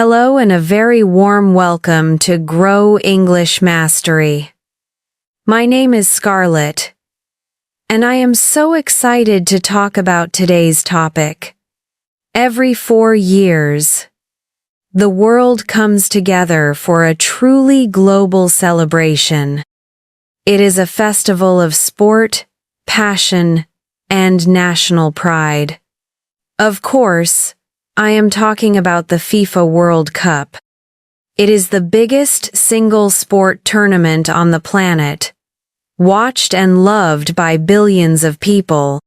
Hello and a very warm welcome to Grow English Mastery. My name is Scarlett, and I am so excited to talk about today's topic. Every 4 years, the world comes together for a truly global celebration. It is a festival of sport, passion, and national pride. Of course, I am talking about the FIFA World Cup. It is the biggest single sport tournament on the planet, watched and loved by billions of people.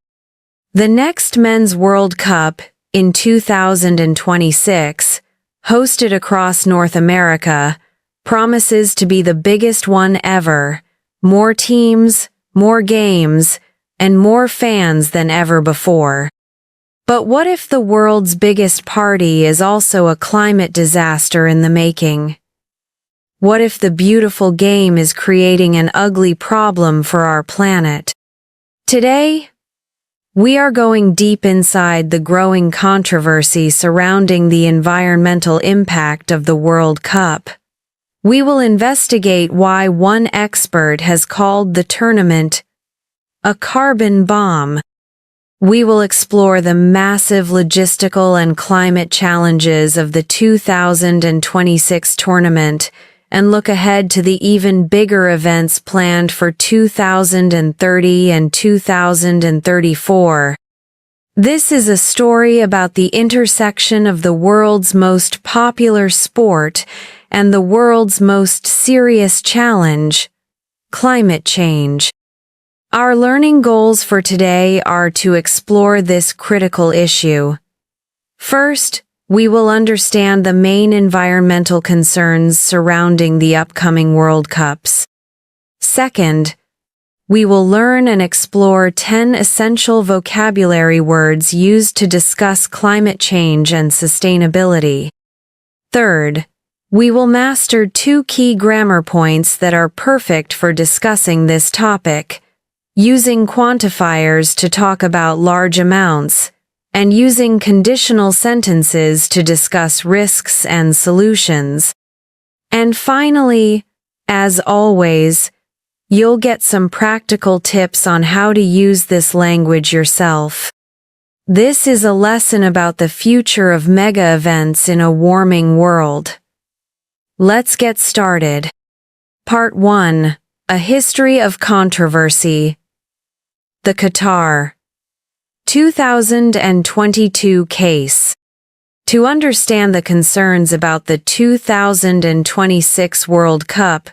The next Men's World Cup, in 2026, hosted across North America, promises to be the biggest one ever. More teams, more games, and more fans than ever before. But what if the world's biggest party is also a climate disaster in the making? What if the beautiful game is creating an ugly problem for our planet? Today, we are going deep inside the growing controversy surrounding the environmental impact of the World Cup. We will investigate why one expert has called the tournament a carbon bomb. We will explore the massive logistical and climate challenges of the 2026 tournament and look ahead to the even bigger events planned for 2030 and 2034. This is a story about the intersection of the world's most popular sport and the world's most serious challenge, climate change. Our learning goals for today are to explore this critical issue. First, we will understand the main environmental concerns surrounding the upcoming World Cups. Second, we will learn and explore 10 essential vocabulary words used to discuss climate change and sustainability. Third, we will master 2 key grammar points that are perfect for discussing this topic. Using quantifiers to talk about large amounts, and using conditional sentences to discuss risks and solutions. And finally, as always, you'll get some practical tips on how to use this language yourself. This is a lesson about the future of mega events in a warming world. Let's get started. Part 1. A History of Controversy. The Qatar 2022 case. To understand the concerns about the 2026 World Cup,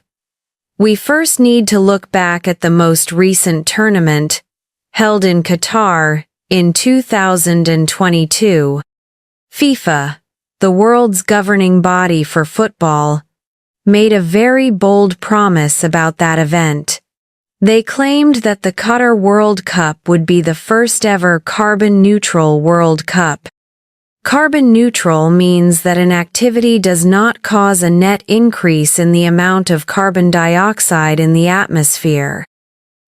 we first need to look back at the most recent tournament, held in Qatar in 2022. FIFA, the world's governing body for football, made a very bold promise about that event. They claimed that the Qatar World Cup would be the first ever carbon-neutral World Cup. Carbon-neutral means that an activity does not cause a net increase in the amount of carbon dioxide in the atmosphere.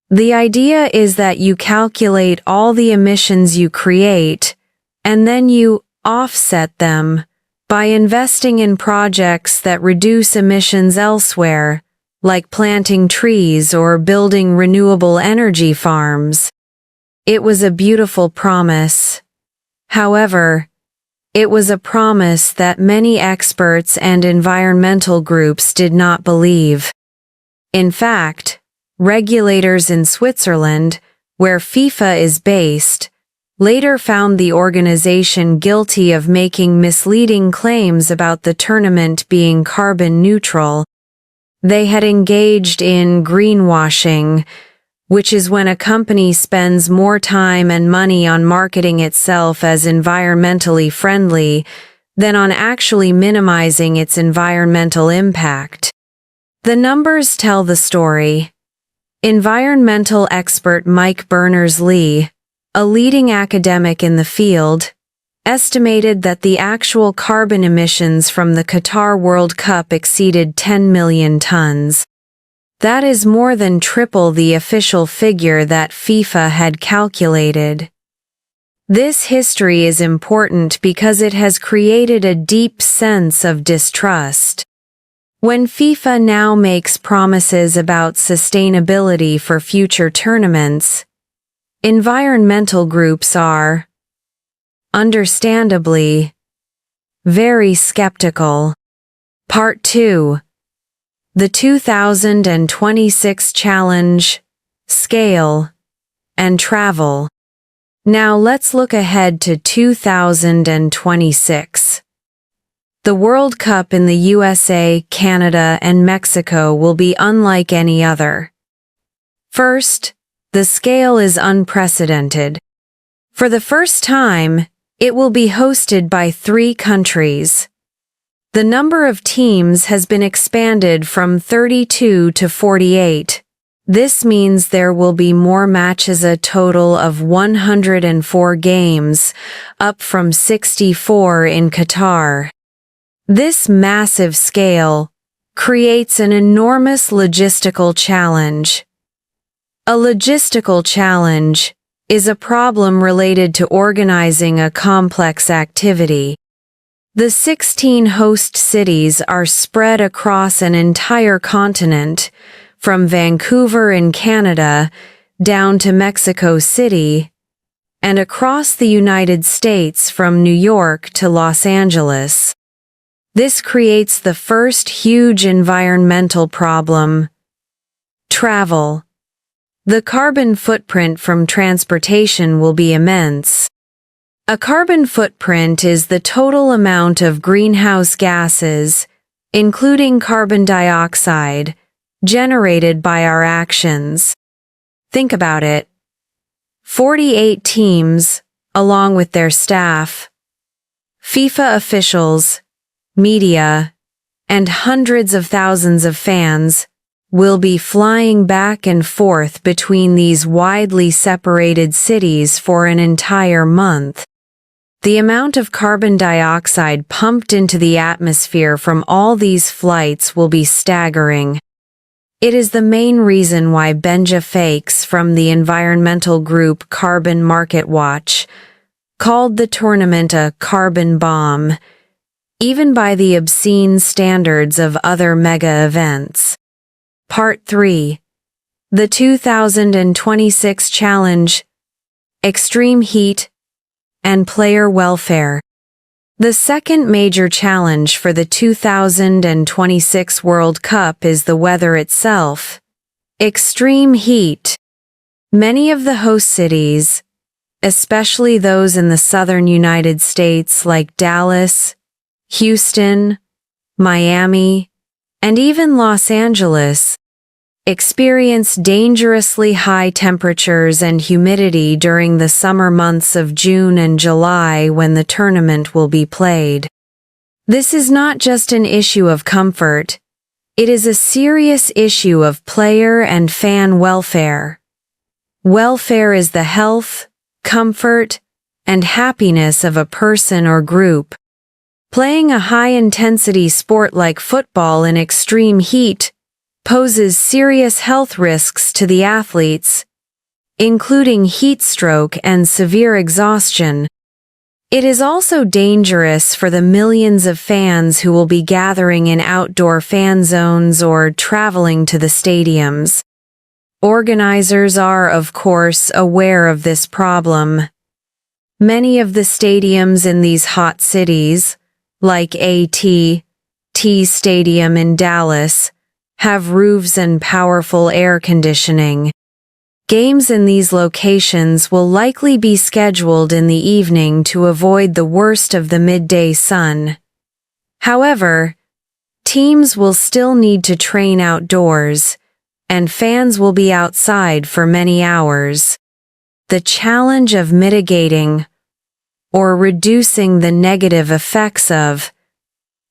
The idea is that you calculate all the emissions you create, and then you offset them by investing in projects that reduce emissions elsewhere, like planting trees or building renewable energy farms. It was a beautiful promise. However, it was a promise that many experts and environmental groups did not believe. In fact, regulators in Switzerland, where FIFA is based, later found the organization guilty of making misleading claims about the tournament being carbon neutral. They had engaged in greenwashing, which is when a company spends more time and money on marketing itself as environmentally friendly than on actually minimizing its environmental impact. The numbers tell the story. Environmental expert Mike Berners-Lee, a leading academic in the field, estimated that the actual carbon emissions from the Qatar World Cup exceeded 10 million tons. That is more than triple the official figure that FIFA had calculated. This history is important because it has created a deep sense of distrust. When FIFA now makes promises about sustainability for future tournaments, environmental groups are, understandably, very skeptical. Part 2. The 2026 Challenge, Scale, and Travel. Now let's look ahead to 2026. The World Cup in the USA, Canada, and Mexico will be unlike any other. First, the scale is unprecedented. For the first time, it will be hosted by 3 countries. The number of teams has been expanded from 32 to 48. This means there will be more matches, a total of 104 games, up from 64 in Qatar. This massive scale creates an enormous logistical challenge. A logistical challenge is a problem related to organizing a complex activity. The 16 host cities are spread across an entire continent, from Vancouver in Canada down to Mexico City, and across the United States from New York to Los Angeles. This creates the first huge environmental problem: travel. The carbon footprint from transportation will be immense. A carbon footprint is the total amount of greenhouse gases, including carbon dioxide, generated by our actions. Think about it. 48 teams, along with their staff, FIFA officials, media, and hundreds of thousands of fans will be flying back and forth between these widely separated cities for an entire month. The amount of carbon dioxide pumped into the atmosphere from all these flights will be staggering. It is the main reason why Benja Fakes from the environmental group Carbon Market Watch called the tournament a carbon bomb, even by the obscene standards of other mega events. Part 3. The 2026 Challenge, Extreme Heat, and Player Welfare. The second major challenge for the 2026 World Cup is the weather itself. Extreme heat. Many of the host cities, especially those in the southern United States like Dallas, Houston, Miami, and even Los Angeles, experience dangerously high temperatures and humidity during the summer months of June and July when the tournament will be played. This is not just an issue of comfort, it is a serious issue of player and fan welfare. Welfare is the health, comfort, and happiness of a person or group. Playing a high-intensity sport like football in extreme heat poses serious health risks to the athletes, including heat stroke and severe exhaustion. It is also dangerous for the millions of fans who will be gathering in outdoor fan zones or traveling to the stadiums. Organizers are, of course, aware of this problem. Many of the stadiums in these hot cities, like AT&T Stadium in Dallas, have roofs and powerful air conditioning. Games in these locations will likely be scheduled in the evening to avoid the worst of the midday sun. However, teams will still need to train outdoors, and fans will be outside for many hours. The challenge of mitigating or reducing the negative effects of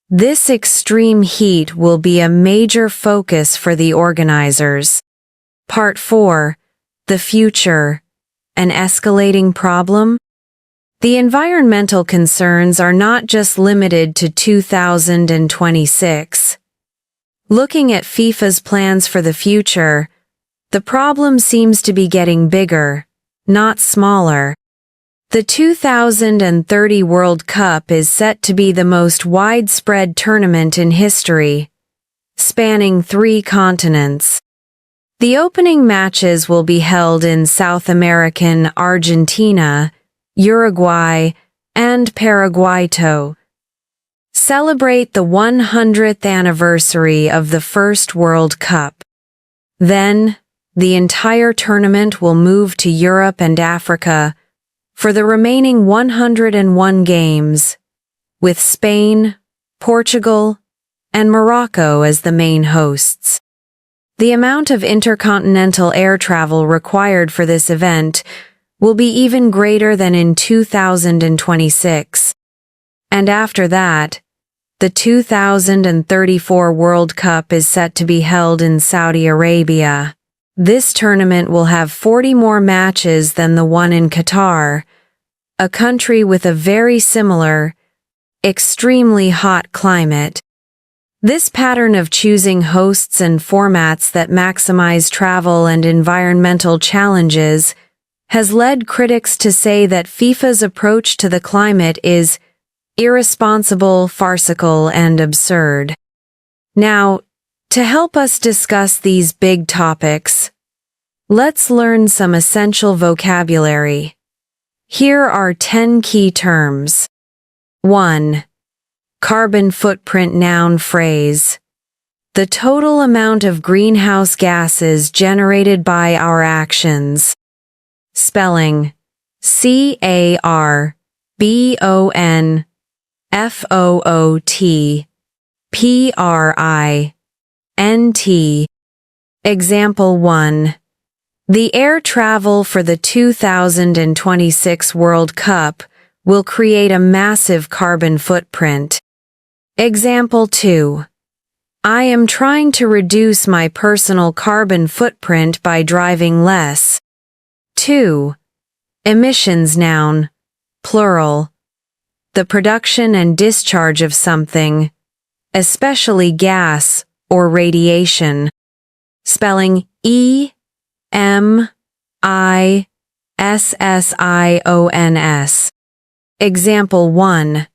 this extreme heat will be a major focus for the organizers. Part 4. The future, an escalating problem? The environmental concerns are not just limited to 2026. Looking at FIFA's plans for the future, the problem seems to be getting bigger, not smaller. The 2030 World Cup is set to be the most widespread tournament in history, spanning 3 continents. The opening matches will be held in South American Argentina, Uruguay, and Paraguay to celebrate the 100th anniversary of the first World Cup. Then, the entire tournament will move to Europe and Africa for the remaining 101 games, with Spain, Portugal, and Morocco as the main hosts. The amount of intercontinental air travel required for this event will be even greater than in 2026. And after that, the 2034 World Cup is set to be held in Saudi Arabia. This tournament will have 40 more matches than the one in Qatar, a country with a very similar, extremely hot climate. This pattern of choosing hosts and formats that maximize travel and environmental challenges has led critics to say that FIFA's approach to the climate is irresponsible, farcical, and absurd. Now, to help us discuss these big topics, let's learn some essential vocabulary. Here are 10 key terms. 1. Carbon footprint noun phrase. The total amount of greenhouse gases generated by our actions. Spelling: CARBONFOOTPRINT. Example 1. The air travel for the 2026 World Cup will create a massive carbon footprint. Example 2. I am trying to reduce my personal carbon footprint by driving less. 2. Emissions noun, plural. The production and discharge of something, especially gas or radiation. Spelling EMISSIONS. Example 1.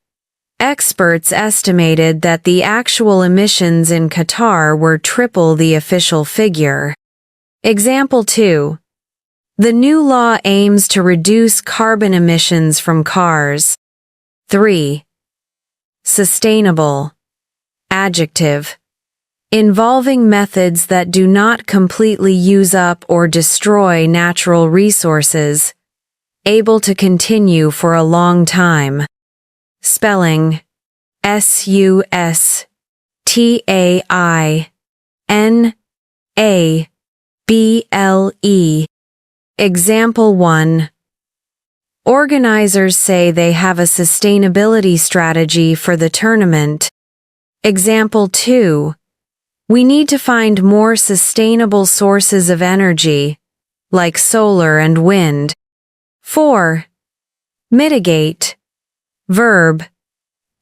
Experts estimated that the actual emissions in Qatar were triple the official figure. Example 2. The new law aims to reduce carbon emissions from cars. 3. Sustainable. Adjective. Involving methods that do not completely use up or destroy natural resources, able to continue for a long time. Spelling: SUSTAINABLE. Example 1. Organizers say they have a sustainability strategy for the tournament. Example 2. We need to find more sustainable sources of energy, like solar and wind. 4. Mitigate. Verb.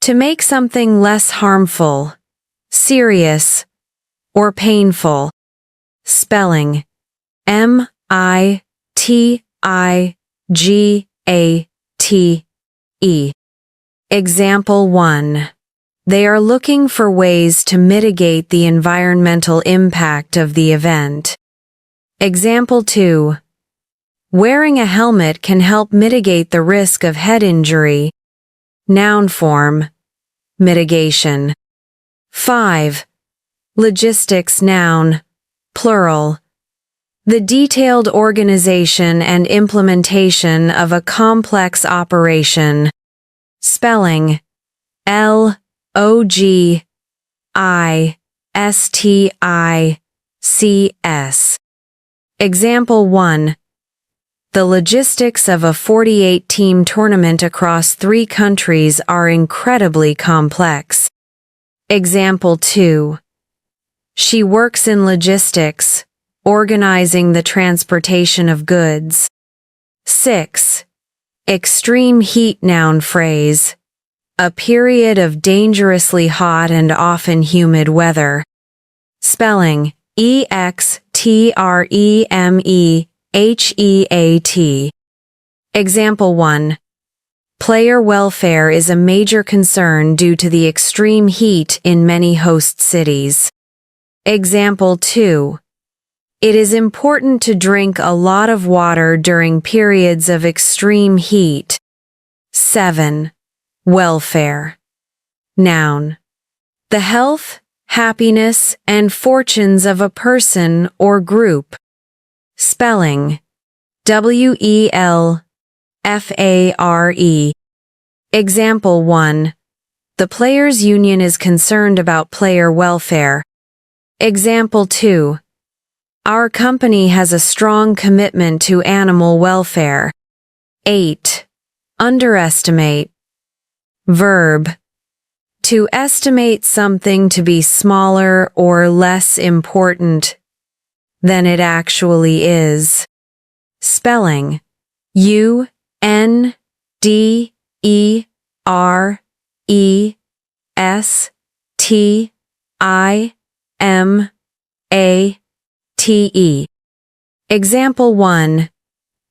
To make something less harmful, serious, or painful. Spelling: MITIGATE. Example 1. They are looking for ways to mitigate the environmental impact of the event. Example 2. Wearing a helmet can help mitigate the risk of head injury. Noun form. Mitigation. 5. Logistics noun, plural. The detailed organization and implementation of a complex operation. Spelling: LOGISTICS. Example 1. The logistics of a 48-team tournament across 3 countries are incredibly complex. Example 2. She works in logistics, organizing the transportation of goods. 6. Extreme heat noun phrase. A period of dangerously hot and often humid weather. Spelling: EXTREMEHEAT. Example 1. Player welfare is a major concern due to the extreme heat in many host cities. Example 2. It is important to drink a lot of water during periods of extreme heat. 7. Welfare. Noun. The health, happiness, and fortunes of a person or group. Spelling. WELFARE. Example 1. The players' union is concerned about player welfare. Example 2. Our company has a strong commitment to animal welfare. 8. Underestimate. Verb. To estimate something to be smaller or less important than it actually is. Spelling. UNDERESTIMATE. Example 1.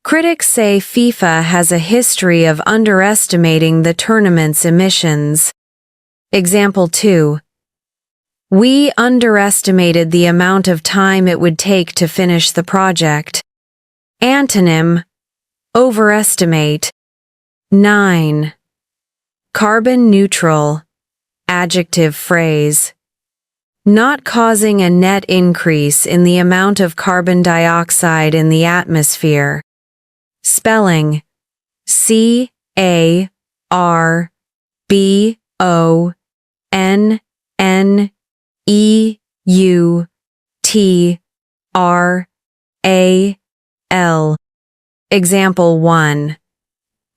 Critics say FIFA has a history of underestimating the tournament's emissions. Example 2. We underestimated the amount of time it would take to finish the project. Antonym. Overestimate. 9. Carbon neutral. Adjective phrase. Not causing a net increase in the amount of carbon dioxide in the atmosphere. Spelling. CARBONNEUTRAL. Example 1.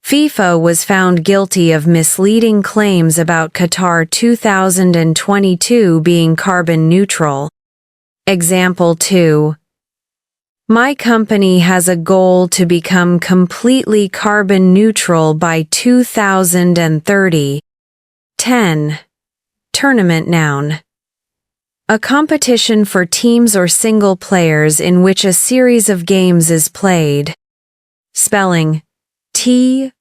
FIFA was found guilty of misleading claims about Qatar 2022 being carbon neutral. Example 2. My company has a goal to become completely carbon neutral by 2030. 10. Tournament noun. A competition for teams or single players in which a series of games is played. Spelling. TOURNAMENT.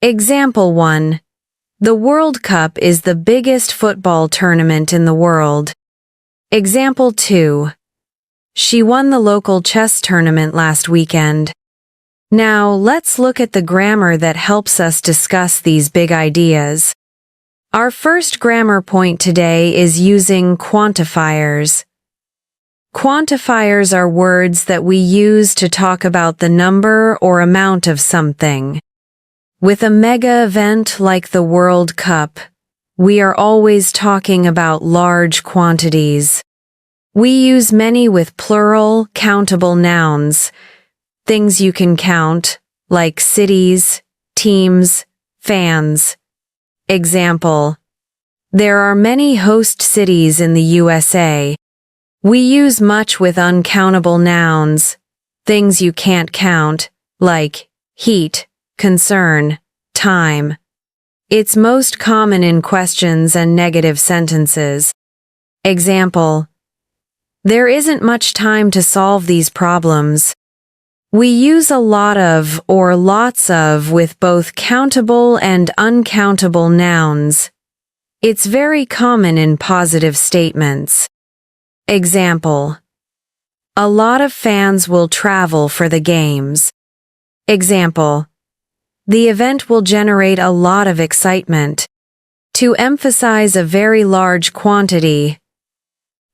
Example 1. The World Cup is the biggest football tournament in the world. Example 2. She won the local chess tournament last weekend. Now, let's look at the grammar that helps us discuss these big ideas. Our first grammar point today is using quantifiers. Quantifiers are words that we use to talk about the number or amount of something. With a mega event like the World Cup, we are always talking about large quantities. We use many with plural, countable nouns, things you can count, like cities, teams, fans. Example. There are many host cities in the USA. We use much with uncountable nouns, things you can't count, like heat, concern, time. It's most common in questions and negative sentences. Example. There isn't much time to solve these problems. We use a lot of or lots of with both countable and uncountable nouns. It's very common in positive statements. Example. A lot of fans will travel for the games. Example. The event will generate a lot of excitement. To emphasize a very large quantity,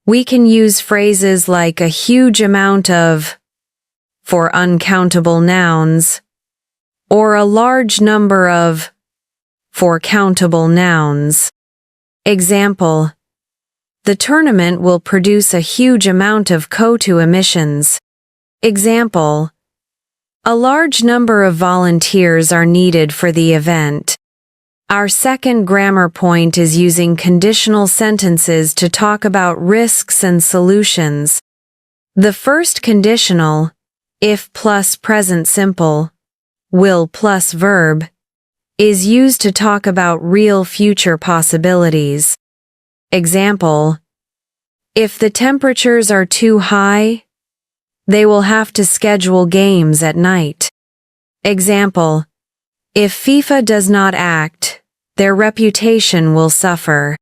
we can use phrases like a huge amount of for uncountable nouns, or a large number of for countable nouns. Example. The tournament will produce a huge amount of CO2 emissions. Example. A large number of volunteers are needed for the event. Our second grammar point is using conditional sentences to talk about risks and solutions. The first conditional, if plus present simple, will plus verb, is used to talk about real future possibilities. Example. If the temperatures are too high, They will have to schedule games at night. Example: if FIFA does not act, their reputation will suffer.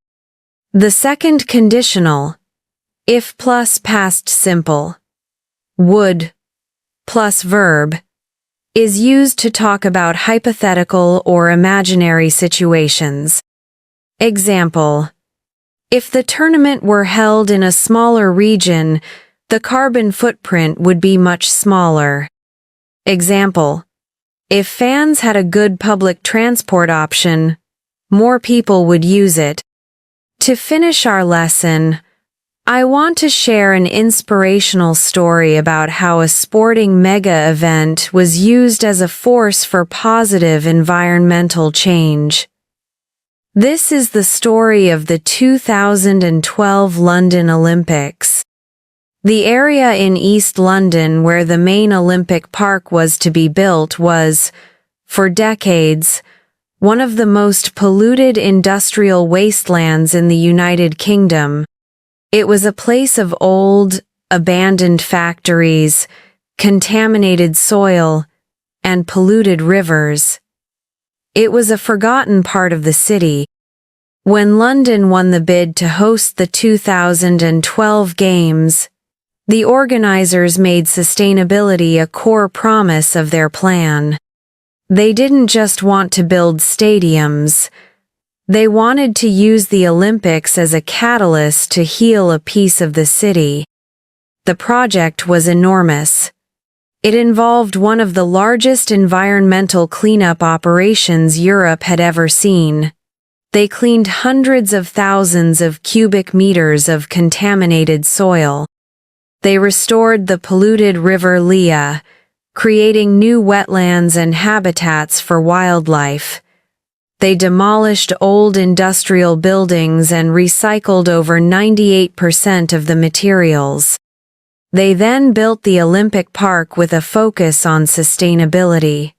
The second conditional, if plus past simple, would plus verb, is used to talk about hypothetical or imaginary situations. Example: if the tournament were held in a smaller region, the carbon footprint would be much smaller. Example: if fans had a good public transport option, more people would use it. To finish our lesson, I want to share an inspirational story about how a sporting mega event was used as a force for positive environmental change. This is the story of the 2012 London Olympics. The area in East London where the main Olympic Park was to be built was, for decades, one of the most polluted industrial wastelands in the United Kingdom. It was a place of old, abandoned factories, contaminated soil, and polluted rivers. It was a forgotten part of the city. When London won the bid to host the 2012 Games, the organizers made sustainability a core promise of their plan. They didn't just want to build stadiums. They wanted to use the Olympics as a catalyst to heal a piece of the city. The project was enormous. It involved one of the largest environmental cleanup operations Europe had ever seen. They cleaned hundreds of thousands of cubic meters of contaminated soil. They restored the polluted River Lea, creating new wetlands and habitats for wildlife. They demolished old industrial buildings and recycled over 98% of the materials. They then built the Olympic Park with a focus on sustainability.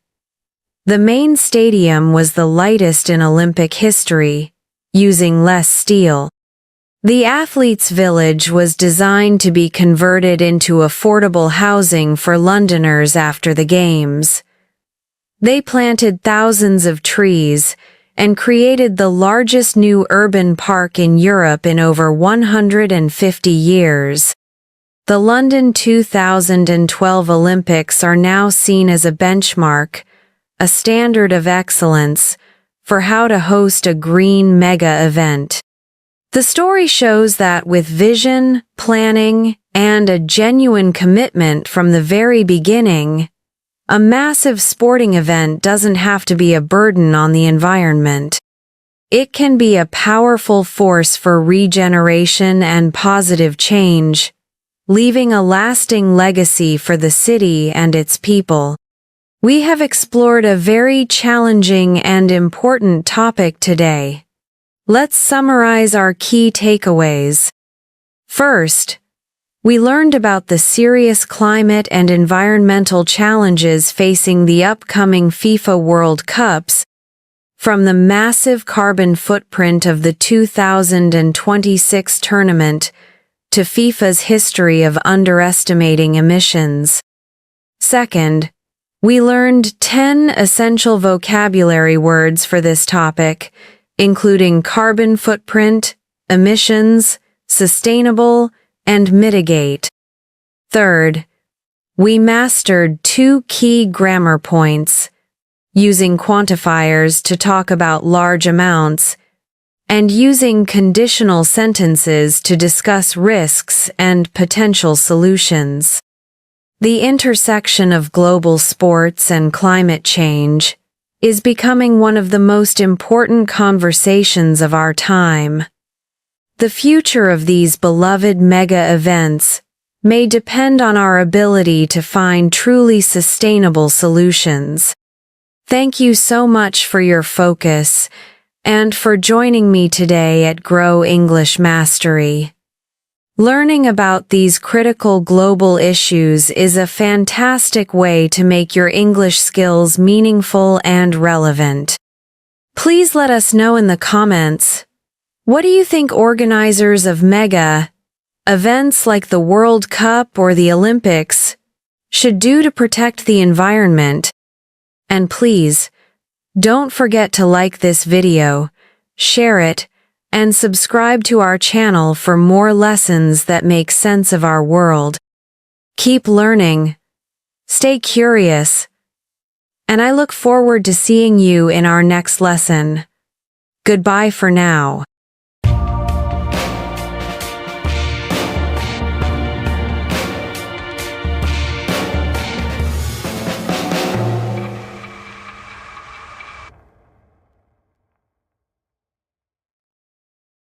The main stadium was the lightest in Olympic history, using less steel. The Athletes' Village was designed to be converted into affordable housing for Londoners after the Games. They planted thousands of trees and created the largest new urban park in Europe in over 150 years. The London 2012 Olympics are now seen as a benchmark, a standard of excellence, for how to host a green mega event. The story shows that with vision, planning, and a genuine commitment from the very beginning, a massive sporting event doesn't have to be a burden on the environment. It can be a powerful force for regeneration and positive change, leaving a lasting legacy for the city and its people. We have explored a very challenging and important topic today. Let's summarize our key takeaways. First, we learned about the serious climate and environmental challenges facing the upcoming FIFA World Cups, from the massive carbon footprint of the 2026 tournament to FIFA's history of underestimating emissions. Second, we learned 10 essential vocabulary words for this topic, including carbon footprint, emissions, sustainable, and mitigate. Third, we mastered 2 key grammar points, using quantifiers to talk about large amounts, and using conditional sentences to discuss risks and potential solutions. The intersection of global sports and climate change is becoming one of the most important conversations of our time. The future of these beloved mega events may depend on our ability to find truly sustainable solutions. Thank you so much for your focus and for joining me today at Grow English Mastery. Learning about these critical global issues is a fantastic way to make your English skills meaningful and relevant. Please let us know in the comments, what do you think organizers of mega events like the World Cup or the Olympics should do to protect the environment. And please, don't forget to like this video, share it, and subscribe to our channel for more lessons that make sense of our world. Keep learning, stay curious, and I look forward to seeing you in our next lesson. Goodbye for now.